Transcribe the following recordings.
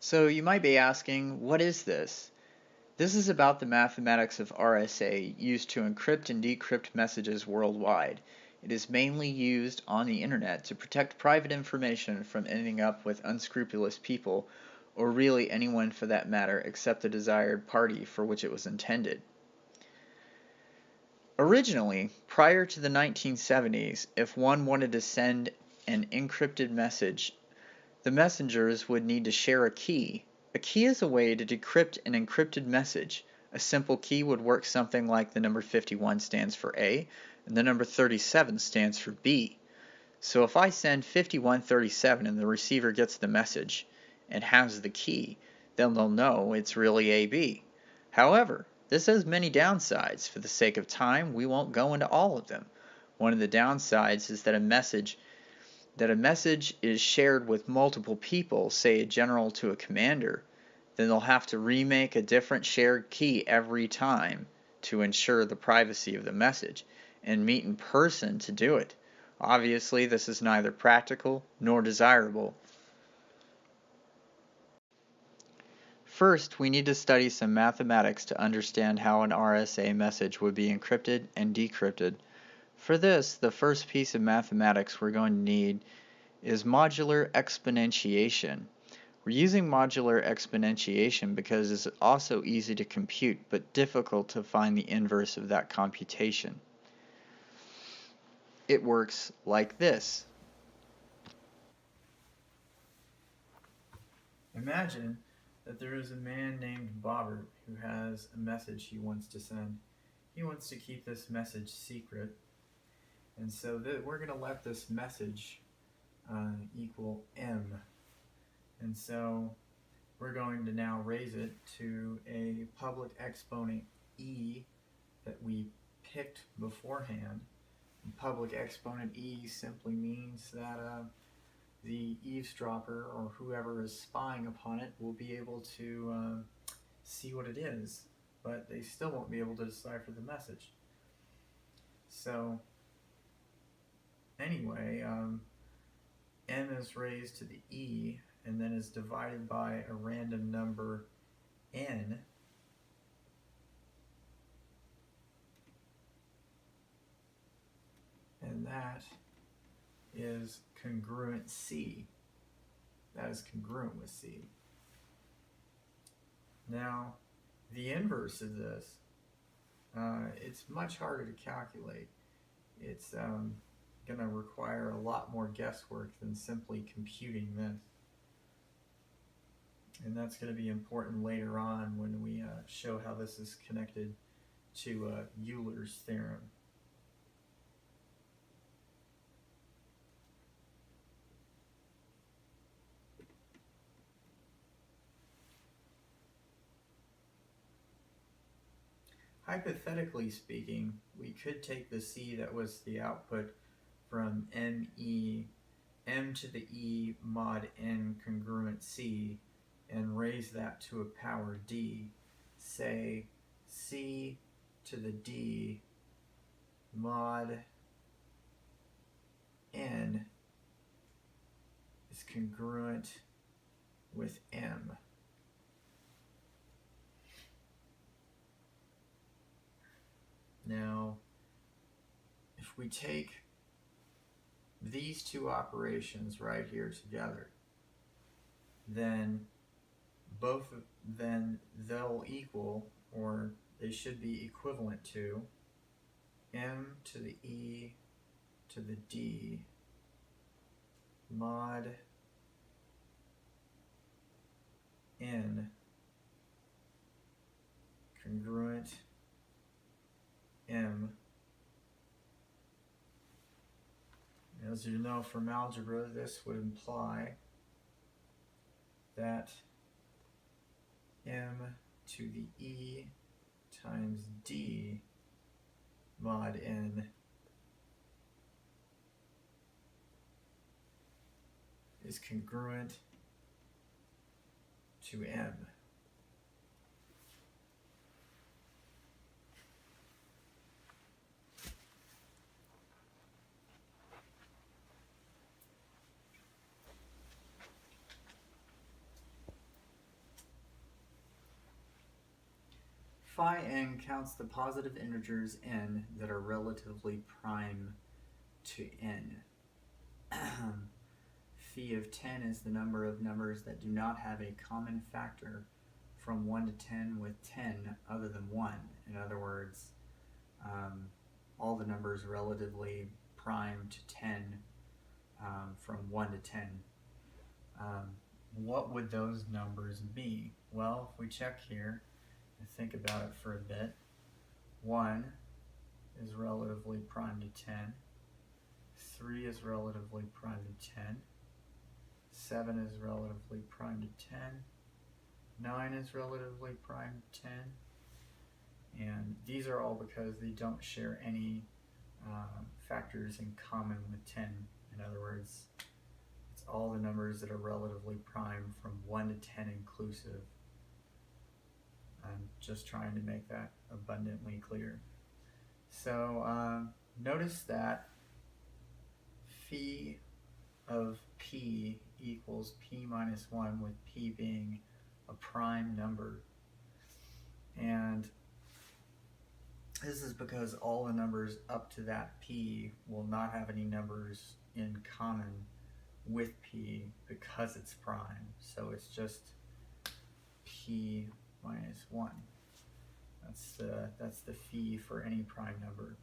So you might be asking, what is this? This is about the mathematics of RSA used to encrypt and decrypt messages worldwide. It is mainly used on the internet to protect private information from ending up with unscrupulous people, or really anyone for that matter except the desired party for which it was intended. Originally, prior to the 1970s, if one wanted to send an encrypted message, the messengers would need to share a key. A key is a way to decrypt an encrypted message. A simple key would work something like the number 51 stands for A, and the number 37 stands for B. So if I send 5137 and the receiver gets the message and has the key, then they'll know it's really AB. However, this has many downsides. For the sake of time, we won't go into all of them. One of the downsides is that a message is shared with multiple people, say a general to a commander, then they'll have to remake a different shared key every time to ensure the privacy of the message, and meet in person to do it. Obviously, this is neither practical nor desirable. First, we need to study some mathematics to understand how an RSA message would be encrypted and decrypted. For this, the first piece of mathematics we're going to need is modular exponentiation. We're using modular exponentiation because it's also easy to compute but difficult to find the inverse of that computation. It works like this. Imagine that there is a man named Bobbert who has a message he wants to send. He wants to keep this message secret, and so we're going to let this message equal m. And so we're going to now raise it to a public exponent e that we picked beforehand. And public exponent e simply means that the eavesdropper or whoever is spying upon it will be able to see what it is, but they still won't be able to decipher the message. So anyway, m is raised to the e and then is divided by a random number n, and that is congruent c. That is congruent with c. Now, the inverse of this, it's much harder to calculate. It's going to require a lot more guesswork than simply computing this. And that's going to be important later on when we show how this is connected to Euler's theorem. Hypothetically speaking, we could take the c that was the output from m to the e mod n congruent c and raise that to a power d. Say c to the d mod n is congruent with m. Now, if we take these two operations right here together, then they'll equal, or they should be equivalent to, m to the e to the d mod n congruent m. As you know from algebra, this would imply that m to the e times d mod n is congruent to m. Phi n counts the positive integers n that are relatively prime to n. Phi of 10 is the number of numbers that do not have a common factor from 1 to 10 with 10 other than 1. In other words, all the numbers relatively prime to 10 from 1 to 10. What would those numbers be? Well, if we check here and think about it for a bit, 1 is relatively prime to 10, 3 is relatively prime to 10, 7 is relatively prime to 10, 9 is relatively prime to 10, and these are all because they don't share any factors in common with 10. In other words, it's all the numbers that are relatively prime from 1 to 10 inclusive. I'm just trying to make that abundantly clear. So notice that phi of p equals p minus 1, with p being a prime number. And this is because all the numbers up to that p will not have any numbers in common with p because it's prime. So it's just p minus 1. That's the phi for any prime number.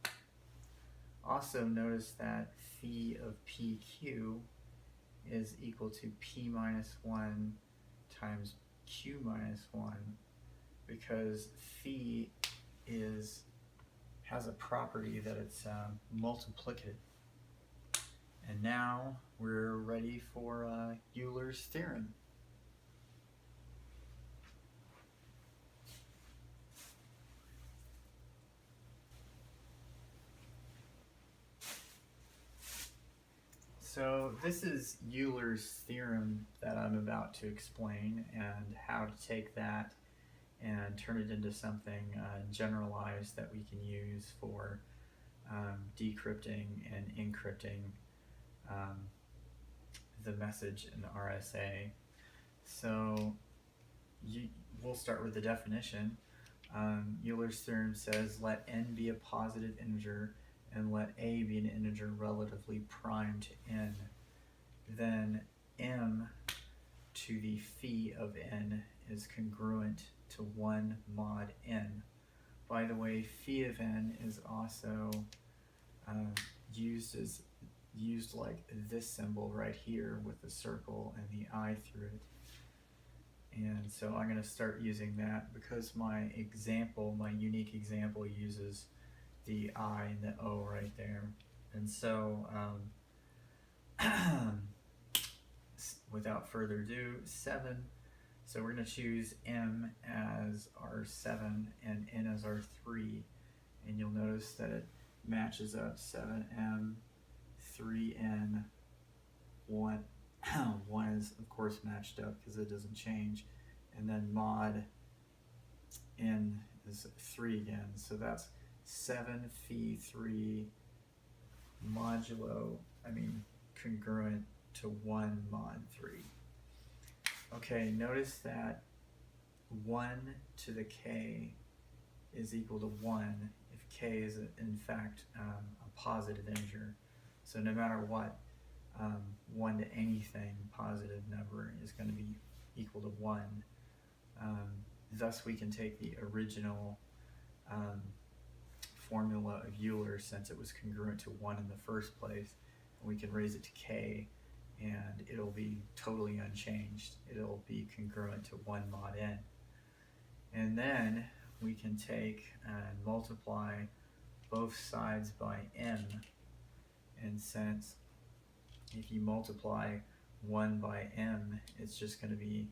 Also notice that phi of pq is equal to p minus 1 times q minus 1, because phi has a property that it's multiplicative. And now we're ready for Euler's theorem. So this is Euler's theorem that I'm about to explain, and how to take that and turn it into something generalized that we can use for decrypting and encrypting the message in the RSA. So we'll start with the definition. Euler's theorem says, let n be a positive integer and let a be an integer relatively prime to n. Then m to the phi of n is congruent to 1 mod n. By the way, phi of n is also used like this symbol right here with the circle and the I through it. And so I'm going to start using that because my unique example uses the I and the O right there. And so without further ado, 7. So we're going to choose m as our 7 and n as our 3. And you'll notice that it matches up. 7m, 3n, 1. 1 is of course matched up because it doesn't change. And then mod n is 3 again. So that's 7 phi 3 congruent to 1 mod 3. Okay, notice that 1 to the k is equal to 1 if k is in fact a positive integer. So no matter what, 1 to anything positive number is going to be equal to 1. Thus we can take the original formula of Euler, since it was congruent to 1 in the first place, and we can raise it to k, and it'll be totally unchanged. It'll be congruent to 1 mod n. And then we can take and multiply both sides by m, and since if you multiply 1 by m, it's just going to be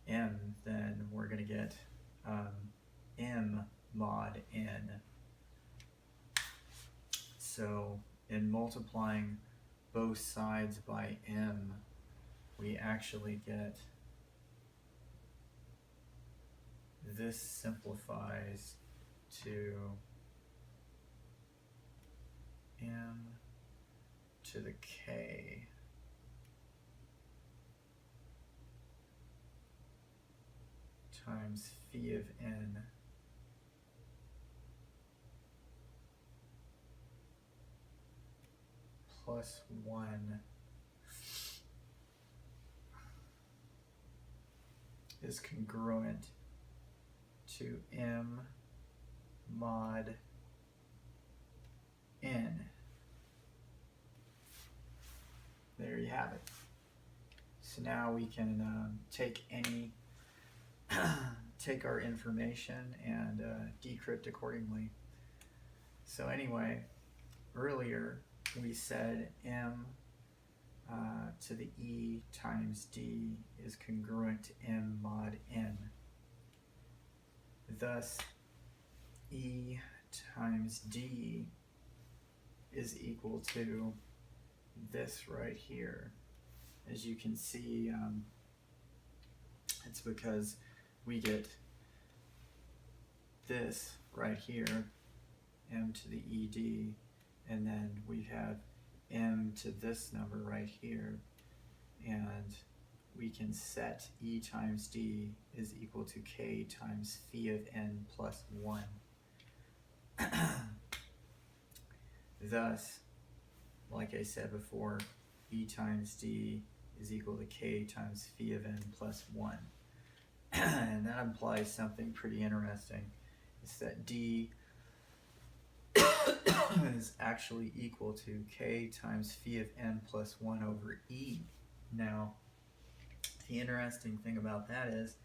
m, then we're going to get m mod n. So in multiplying both sides by m, we actually get, this simplifies to m to the k times phi of n plus 1 is congruent to m mod n. There you have it. So now we can take our information and decrypt accordingly. So anyway, earlier we said m to the e times d is congruent to m mod n. Thus, e times d is equal to this right here. As you can see, it's because we get this right here, m to the ed, and then we have m to this number right here, and we can set e times d is equal to k times phi of n plus 1. Thus, like I said before, e times d is equal to k times phi of n plus 1. And that implies something pretty interesting. It's that d is actually equal to k times phi of n plus 1 over e. Now, the interesting thing about that is,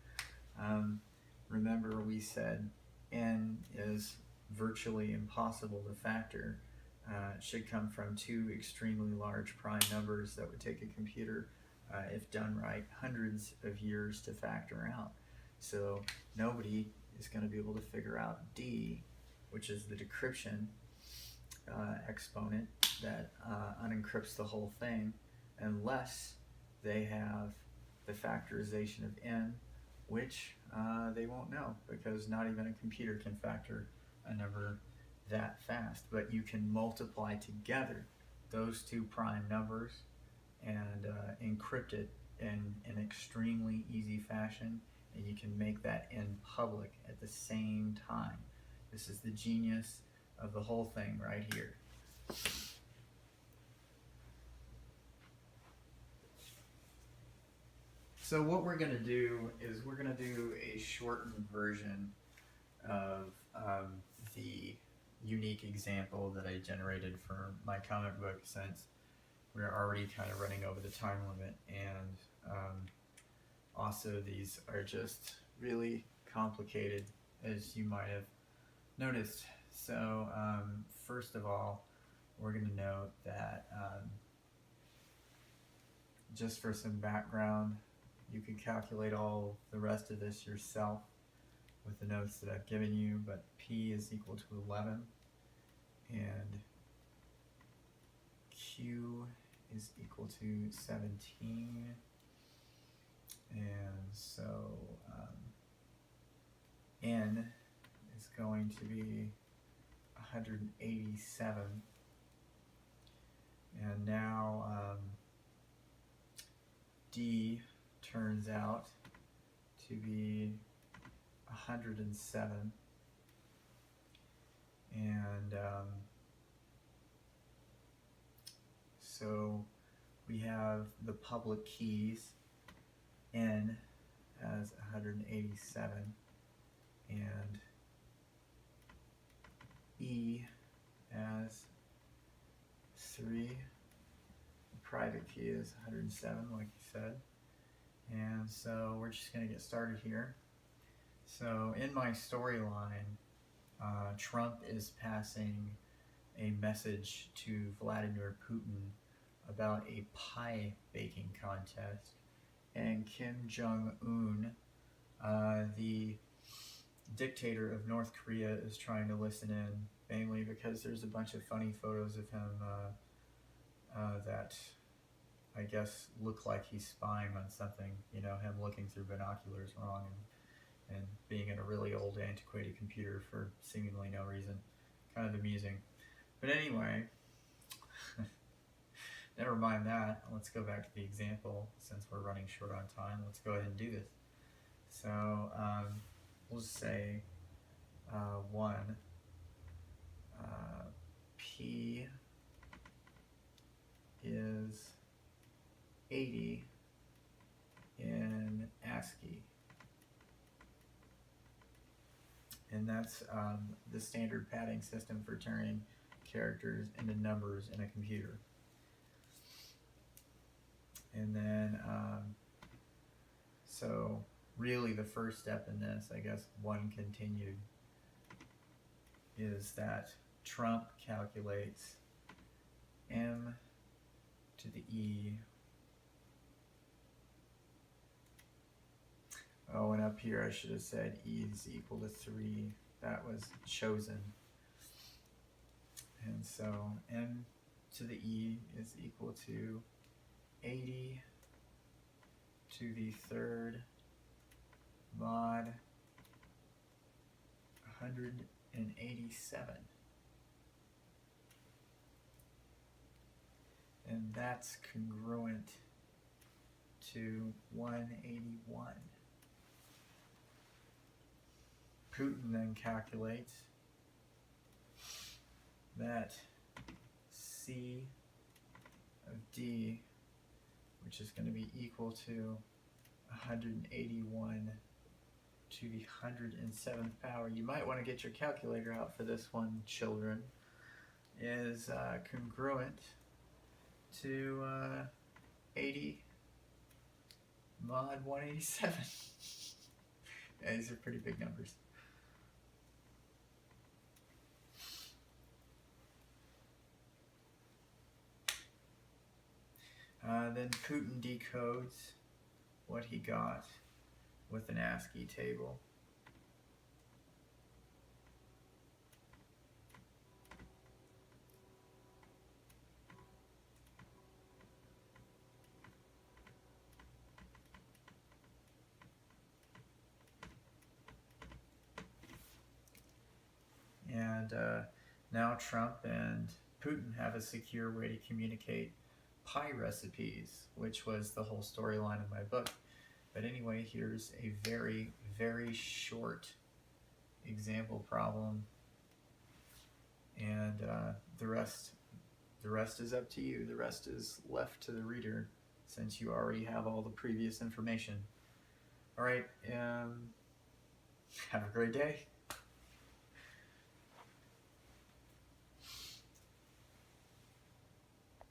remember we said n is virtually impossible to factor. It should come from two extremely large prime numbers that would take a computer, if done right, hundreds of years to factor out. So nobody is going to be able to figure out d, which is the decryption exponent that unencrypts the whole thing, unless they have the factorization of n, which they won't know, because not even a computer can factor a number that fast. But you can multiply together those two prime numbers and encrypt it in an extremely easy fashion, and you can make that n public at the same time. This is the genius of the whole thing right here. So what we're going to do is we're going to do a shortened version of the unique example that I generated for my comic book, since we're already kind of running over the time limit, and also these are just really complicated, as you might have noticed. So first of all, we're going to note that just for some background, you can calculate all the rest of this yourself with the notes that I've given you, but P is equal to 11 and Q is equal to 17, and so N is going to be 187, and now D turns out to be 107, and so we have the public keys N as 187 and E as 3. The private key is 107, like you said. And so we're just going to get started here. So in my storyline, Trump is passing a message to Vladimir Putin about a pie baking contest, and Kim Jong-un, the dictator of North Korea, is trying to listen in, mainly because there's a bunch of funny photos of him that I guess look like he's spying on something, you know, him looking through binoculars wrong and being in a really old antiquated computer for seemingly no reason. Kind of amusing. But anyway, never mind that. Let's go back to the example. Since we're running short on time, let's go ahead and do this. So we'll just say 1 P is 80 in ASCII. And that's the standard padding system for turning characters into numbers in a computer. And then, so really the first step in this, I guess one continued, is that Trump calculates m to the e. Oh, and up here I should have said e is equal to 3. That was chosen. And so m to the e is equal to 80 to the third mod 187. And that's congruent to 181. Putin then calculates that C of D, which is going to be equal to 181 to the 107th power. You might want to get your calculator out for this one, children. Is congruent to 80 mod 187. Yeah, these are pretty big numbers. Then Putin decodes what he got with an ASCII table. And now Trump and Putin have a secure way to communicate pie recipes, which was the whole storyline of my book. But anyway, here's a very, very short example problem, and the rest is up to you. The rest is left to the reader, since you already have all the previous information. All right, have a great day.